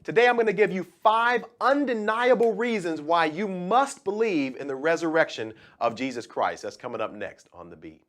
Today I'm going to give you 5 undeniable reasons why you must believe in the resurrection of Jesus Christ. That's coming up next on The Beat.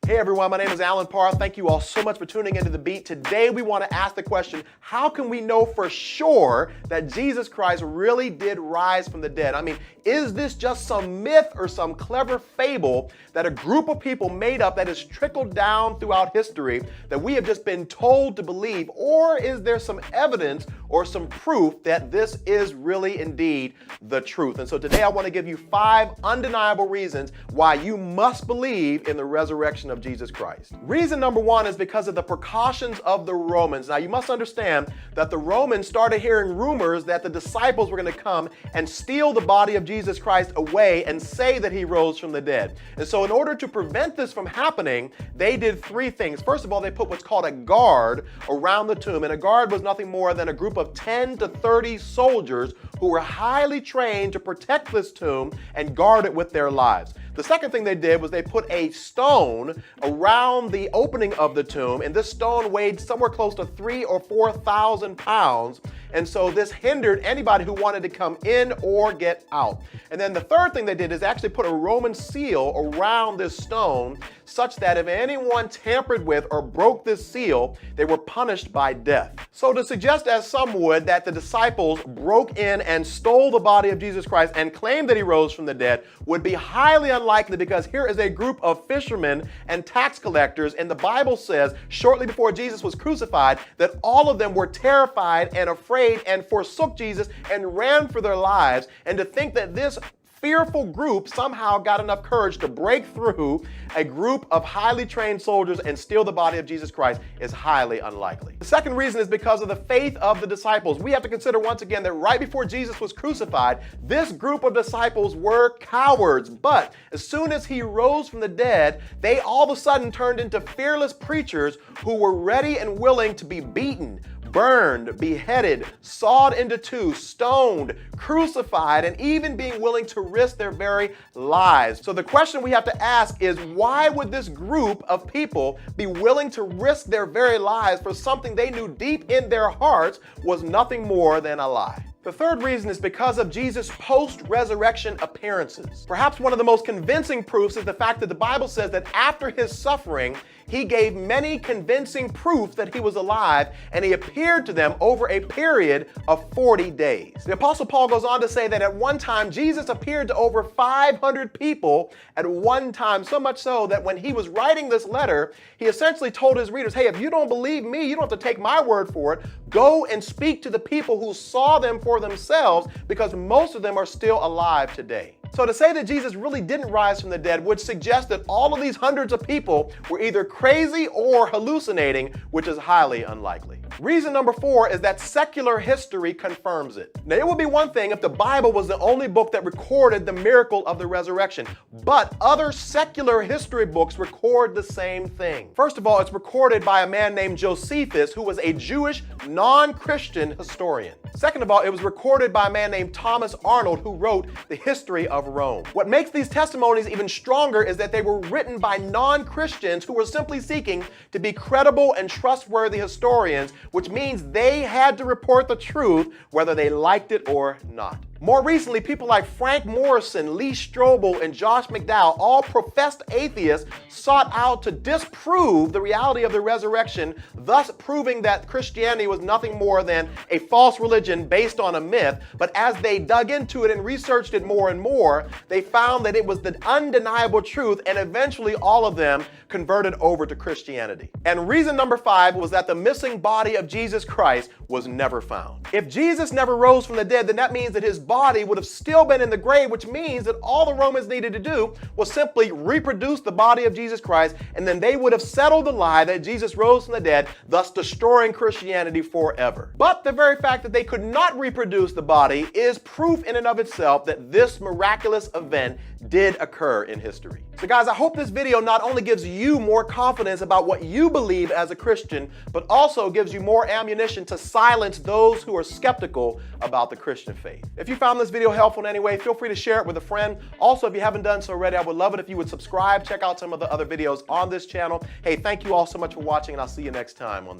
Hey everyone, my name is Allen Parr. Thank you all so much for tuning into The Beat. Today we want to ask the question, how can we know for sure that Jesus Christ really did rise from the dead? I mean, is this just some myth or some clever fable that a group of people made up that has trickled down throughout history that we have just been told to believe? Or is there some evidence or some proof that this is really indeed the truth? And so today I want to give you 5 undeniable reasons why you must believe in the resurrection of Jesus Christ. Reason number 1 is because of the precautions of the Romans. Now you must understand that the Romans started hearing rumors that the disciples were going to come and steal the body of Jesus Christ away and say that he rose from the dead. And so in order to prevent this from happening, they did 3 things. First of all, they put what's called a guard around the tomb. And a guard was nothing more than a group of 10 to 30 soldiers who were highly trained to protect this tomb and guard it with their lives. The second thing they did was they put a stone around the opening of the tomb, and this stone weighed somewhere close to 3,000 or 4,000 pounds. And so this hindered anybody who wanted to come in or get out. And then the third thing they did is actually put a Roman seal around this stone such that if anyone tampered with or broke this seal, they were punished by death. So to suggest, as some would, that the disciples broke in and stole the body of Jesus Christ and claimed that he rose from the dead would be highly unlikely, because here is a group of fishermen and tax collectors, and the Bible says shortly before Jesus was crucified that all of them were terrified and afraid and forsook Jesus and ran for their lives. And to think that this fearful group somehow got enough courage to break through a group of highly trained soldiers and steal the body of Jesus Christ is highly unlikely. The second reason is because of the faith of the disciples. We have to consider once again that right before Jesus was crucified, this group of disciples were cowards. But as soon as he rose from the dead, they all of a sudden turned into fearless preachers who were ready and willing to be beaten, burned, beheaded, sawed into 2, stoned, crucified, and even being willing to risk their very lives. So the question we have to ask is, why would this group of people be willing to risk their very lives for something they knew deep in their hearts was nothing more than a lie? The third reason is because of Jesus' post-resurrection appearances. Perhaps one of the most convincing proofs is the fact that the Bible says that after his suffering, he gave many convincing proof that he was alive, and he appeared to them over a period of 40 days. The Apostle Paul goes on to say that at one time, Jesus appeared to over 500 people at one time, so much so that when he was writing this letter, he essentially told his readers, hey, if you don't believe me, you don't have to take my word for it. Go and speak to the people who saw them for themselves, because most of them are still alive today. So to say that Jesus really didn't rise from the dead would suggest that all of these hundreds of people were either crazy or hallucinating, which is highly unlikely. Reason number 4 is that secular history confirms it. Now, it would be one thing if the Bible was the only book that recorded the miracle of the resurrection, but other secular history books record the same thing. First of all, it's recorded by a man named Joshepus, who was a Jewish non-Christian historian. Second of all, it was recorded by a man named Thomas Arnold, who wrote the history of Rome. What makes these testimonies even stronger is that they were written by non-Christians who were simply seeking to be credible and trustworthy historians, which means they had to report the truth whether they liked it or not. More recently, people like Frank Morrison, Lee Strobel, and Josh McDowell, all professed atheists, sought out to disprove the reality of the resurrection, thus proving that Christianity was nothing more than a false religion based on a myth. But as they dug into it and researched it more and more, they found that it was the undeniable truth, and eventually all of them converted over to Christianity. And reason number 5 was that the missing body of Jesus Christ was never found. If Jesus never rose from the dead, then that means that his body would have still been in the grave, which means that all the Romans needed to do was simply reproduce the body of Jesus Christ, and then they would have settled the lie that Jesus rose from the dead, thus destroying Christianity forever. But the very fact that they could not reproduce the body is proof in and of itself that this miraculous event did occur in history. So guys, I hope this video not only gives you more confidence about what you believe as a Christian, but also gives you more ammunition to silence those who are skeptical about the Christian faith. If you found this video helpful in any way, feel free to share it with a friend. Also, if you haven't done so already, I would love it if you would subscribe, check out some of the other videos on this channel. Hey, thank you all so much for watching, and I'll see you next time on The Beat.